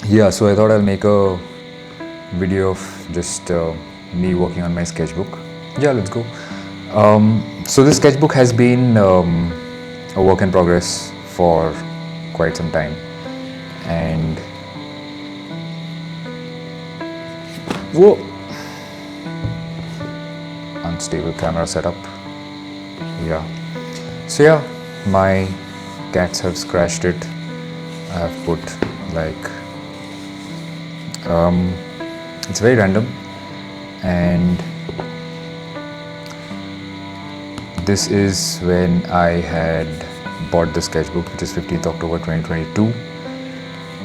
Yeah, so I thought I'll make a video of just me working on my sketchbook. Yeah, let's go. So this sketchbook has been a work in progress for quite some time, and whoa, unstable camera setup. Yeah. So yeah, my cats have scratched it. I have put like it's very random, and this is when I had bought the sketchbook, which is 15th October 2022.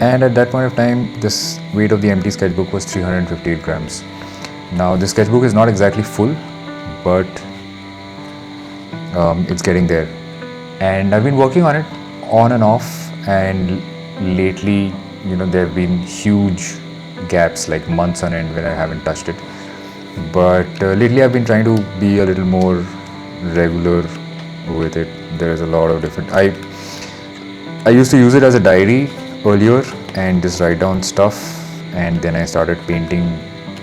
And at that point of time, this weight of the empty sketchbook was 358 grams. Now, this sketchbook is not exactly full, but it's getting there. And I've been working on it on and off, and lately, there have been huge gaps, like months on end, when I haven't touched it. But lately, I've been trying to be a little more regular with it. There is a lot of different. I used to use it as a diary earlier and just write down stuff, and then I started painting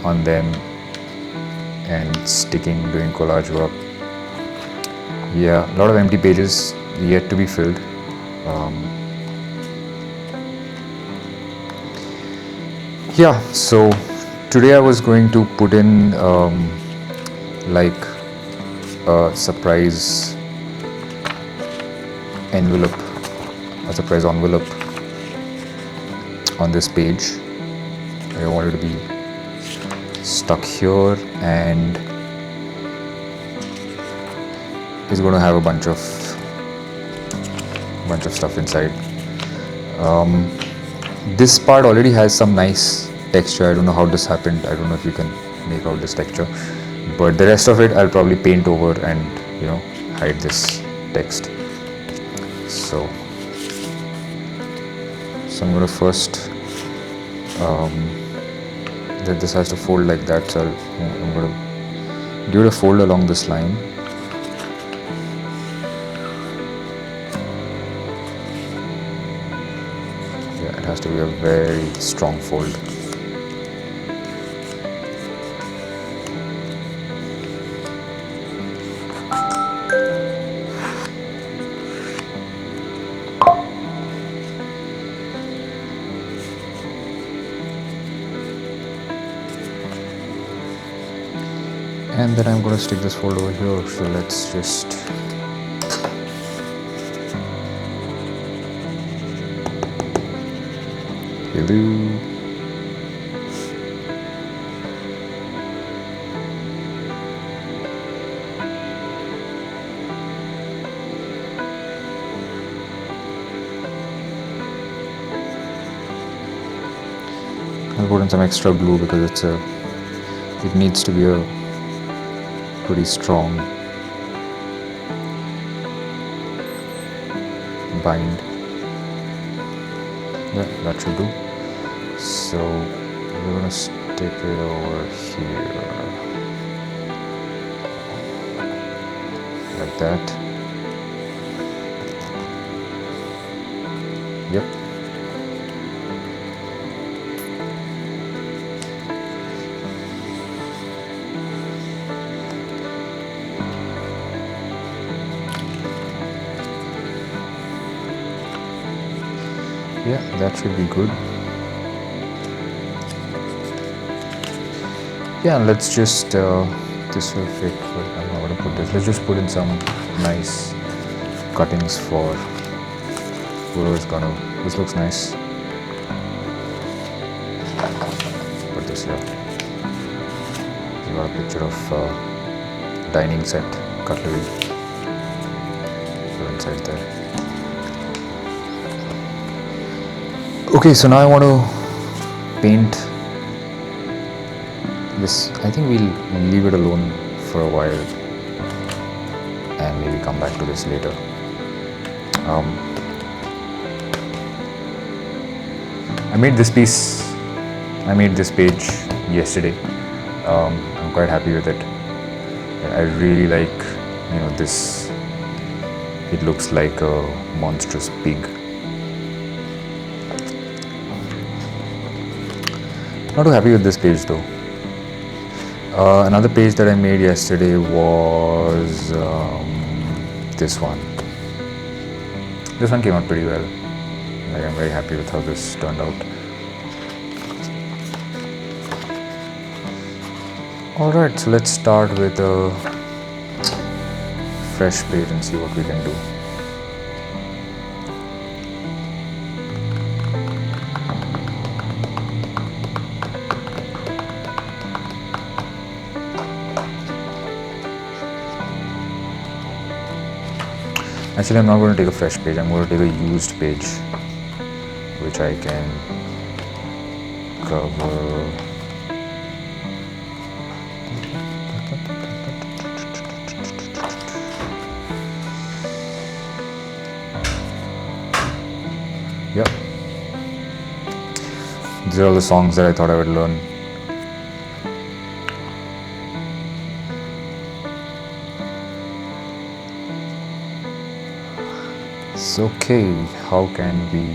on them and doing collage work. Yeah, a lot of empty pages yet to be filled. Yeah, so today I was going to put in like a surprise envelope, on this page. I wanted to be stuck here, and it's going to have a bunch of stuff inside. This part already has some nice texture. I don't know how this happened. I don't know if you can make out this texture, but the rest of it I'll probably paint over and hide this text. So I'm going to first that this has to fold like that, so I'm going to give it a fold along this line. Yeah, it has to be a very strong fold. And then I'm going to stick this fold over here, so let's just hello. I'll put in some extra glue because it needs to be a pretty strong bind. Yeah, that should do. So we're gonna stick it over here like that. Yep. Yeah, that should be good. Yeah, let's just this will fit, but I'm not going to put this. Let's just put in some nice cuttings for whoever's gonna. This looks nice. Put this here. You got a picture of dining set cutlery. Put inside there. Okay, so now I want to paint this. I think we'll leave it alone for a while and maybe come back to this later. I made this page yesterday. I'm quite happy with it. I really like, this. It looks like a monstrous pig. Not too happy with this page though. Another page that I made yesterday was this one. This one came out pretty well. Like, I'm very happy with how this turned out. Alright, so let's start with a fresh page and see what we can do. Actually, I'm not going to take a fresh page, I'm going to take a used page, which I can cover. Yep. These are all the songs that I thought I would learn. It's okay, how can we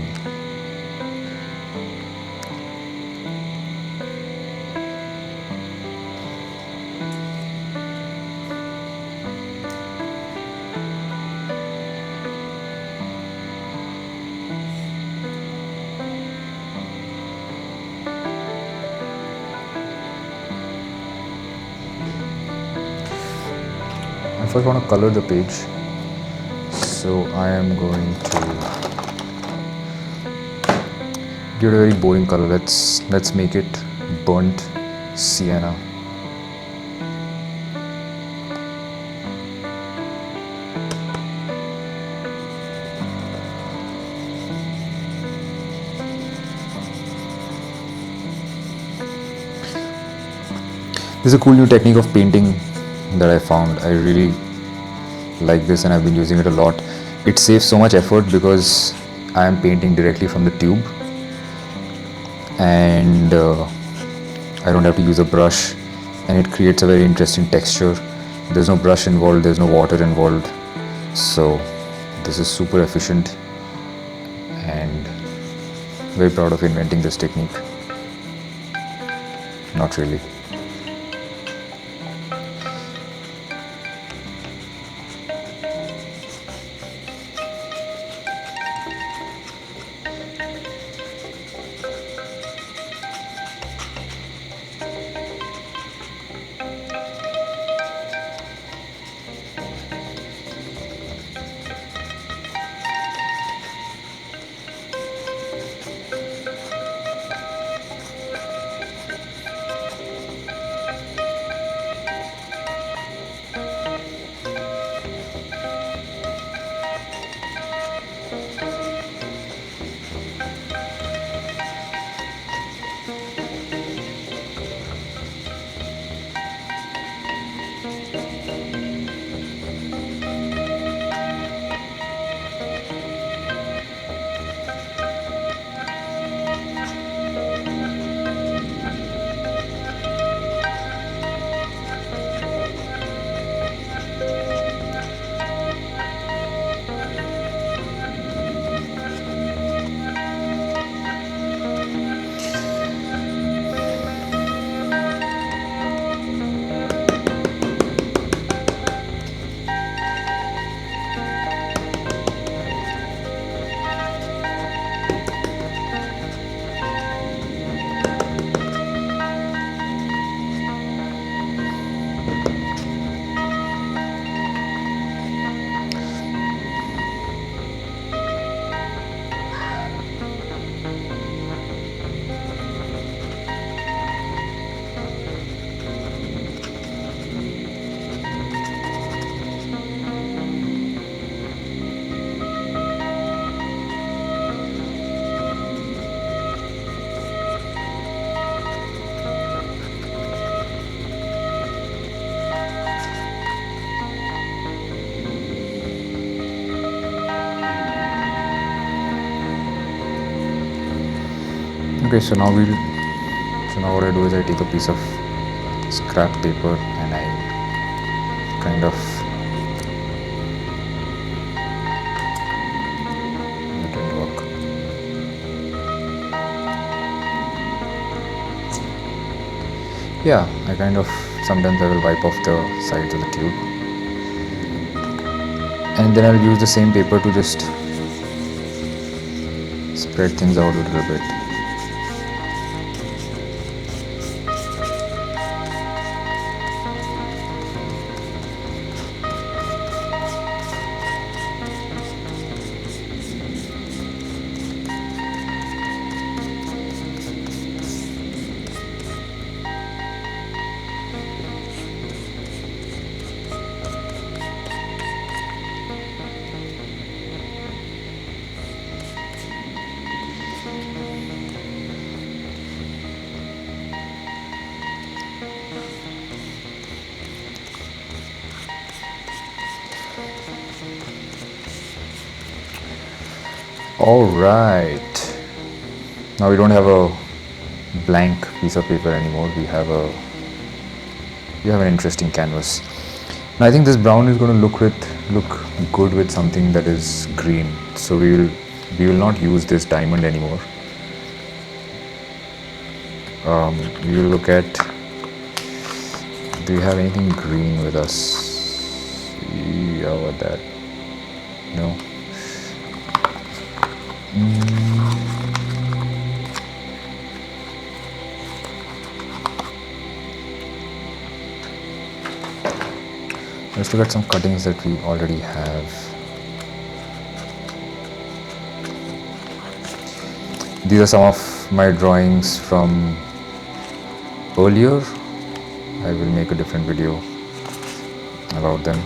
I first want to color the page, so I am going to give it a very boring color. Let's make it burnt sienna. This is a cool new technique of painting that I found. I really like this and I've been using it a lot. It saves so much effort because I am painting directly from the tube and I don't have to use a brush, and it creates a very interesting texture. There's no brush involved, there's no water involved, so this is super efficient and very proud of inventing this technique. Not really. Okay, so now what I do is I take a piece of scrap paper and I kind of it didn't work. Yeah, I kind of sometimes I will wipe off the sides of the tube, and then I'll use the same paper to just spread things out a little bit. All right. Now we don't have a blank piece of paper anymore. We have an interesting canvas. Now I think this brown is going to look good with something that is green. So we will not use this diamond anymore. We will look at, do we have anything green with us? Yeah, what that? No. Let's look at some cuttings that we already have. These are some of my drawings from earlier. I will make a different video about them.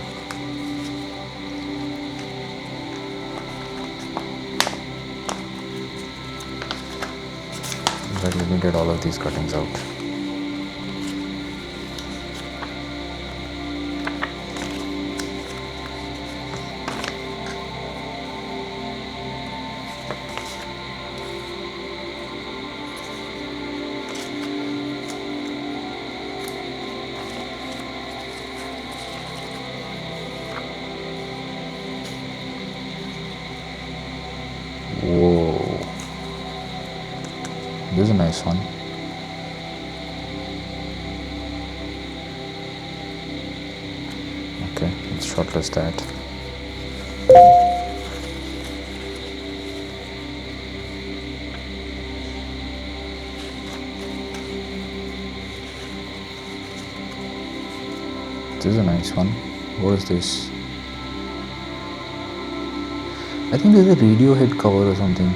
But let me get all of these cuttings out. Whoa, this is a nice one. Okay, let's shortlist that. This is a nice one. What is this? I think there's a Radiohead cover or something.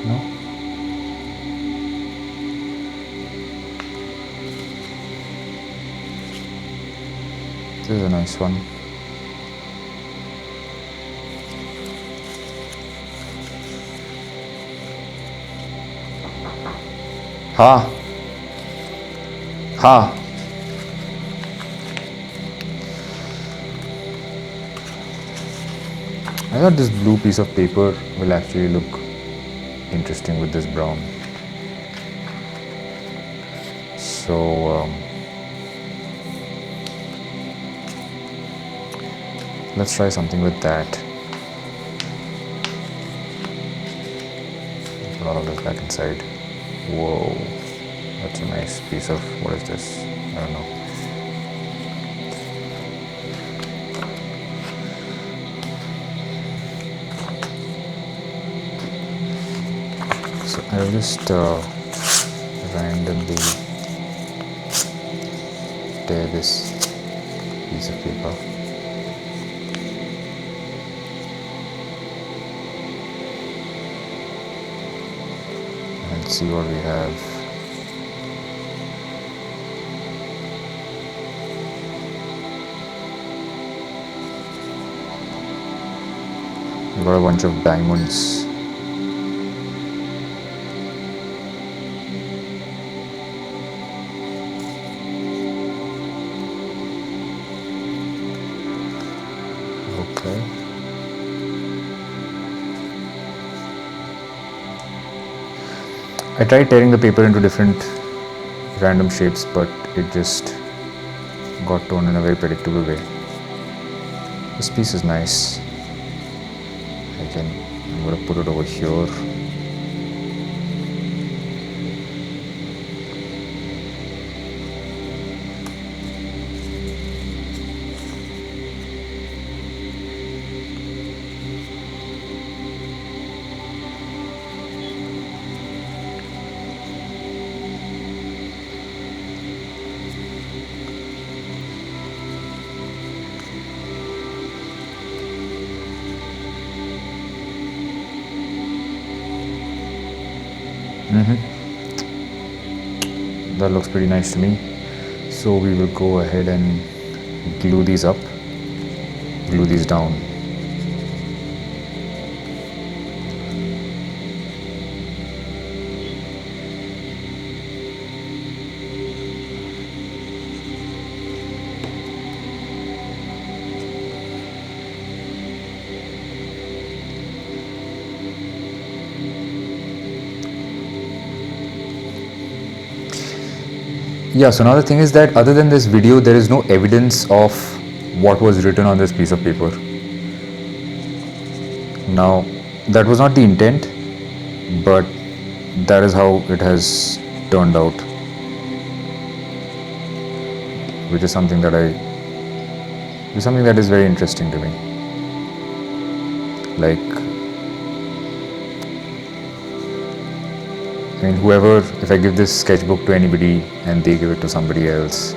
No? This is a nice one. Ha! Ha! I thought this blue piece of paper will actually look interesting with this brown. So let's try something with that. Put all of this back inside. Whoa, that's a nice piece of, what is this? I don't know. So I'll just randomly tear this piece of paper. And see what we have. We've got a bunch of diamonds. Okay. I tried tearing the paper into different random shapes, but it just got torn in a very predictable way. This piece is nice. I'm going to put it over here. That looks pretty nice to me. So we will go ahead and glue these up, glue these down. Yeah, so now the thing is that other than this video, there is no evidence of what was written on this piece of paper. Now, that was not the intent, but that is how it has turned out, which is something that is very interesting to me. Like, I mean, whoever, if I give this sketchbook to anybody and they give it to somebody else,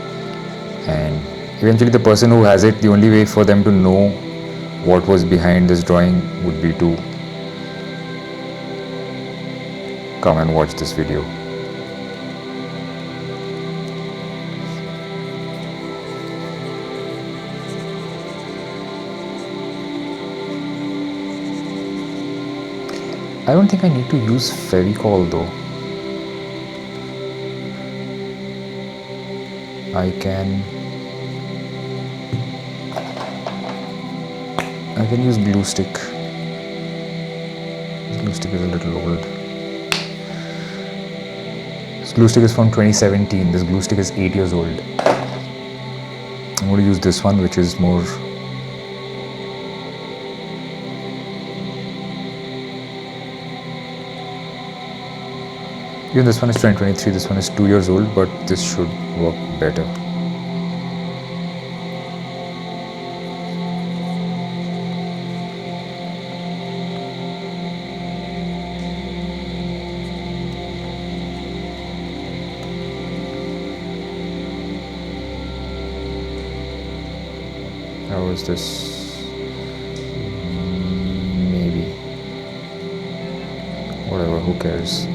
and eventually the person who has it, the only way for them to know what was behind this drawing would be to come and watch this video. I don't think I need to use Fevicol though. I can use glue stick. This glue stick is a little old. This glue stick is from 2017. This glue stick is 8 years old. I'm going to use this one, which is more. Even this one is 2023. This one is 2 years old, but this should work better. How is this? Maybe. Whatever, who cares?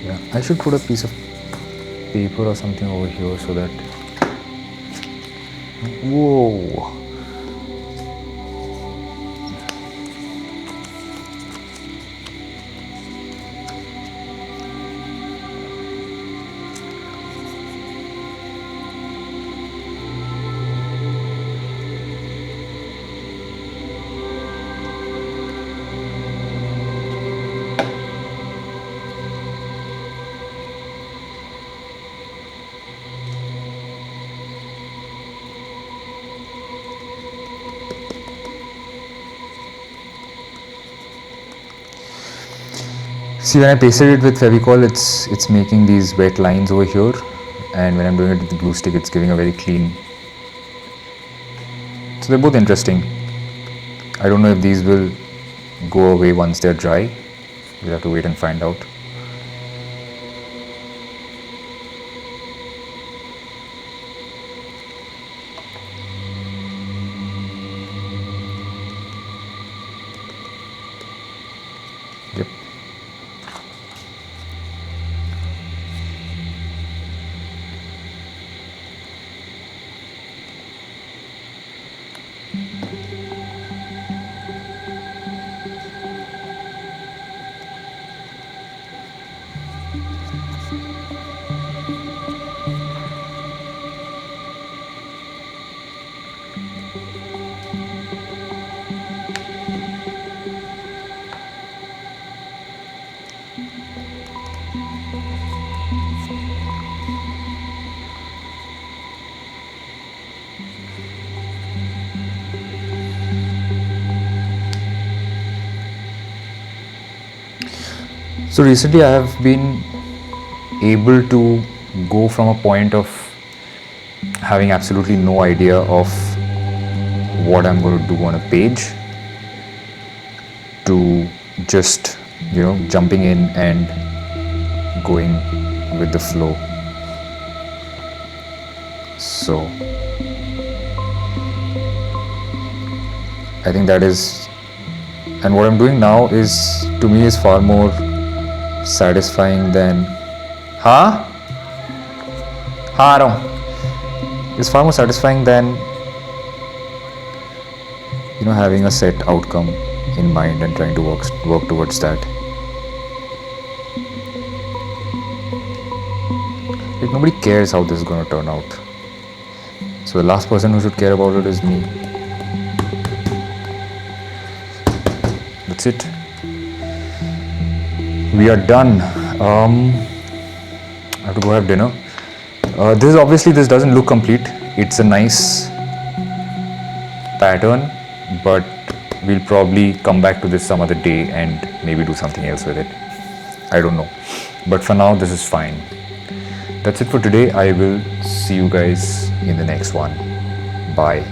Yeah, I should put a piece of paper or something over here so that. Whoa! See, when I pasted it with Fevicol, it's making these wet lines over here, and when I'm doing it with the glue stick, it's giving a very clean. So they're both interesting. I don't know if these will go away once they're dry. We'll have to wait and find out. Yep. So recently I have been able to go from a point of having absolutely no idea of what I'm going to do on a page to just, jumping in and going with the flow. So I think that is And what I'm doing now is, to me, is far more satisfying than it's far more satisfying than having a set outcome in mind and trying to work towards that. Like, nobody cares how this is going to turn out. So the last person who should care about it is me. That's it. We are done. I have to go have dinner. This doesn't look complete. It's a nice pattern, but we'll probably come back to this some other day and maybe do something else with it. I don't know. But for now, this is fine. That's it for today. I will see you guys in the next one. Bye.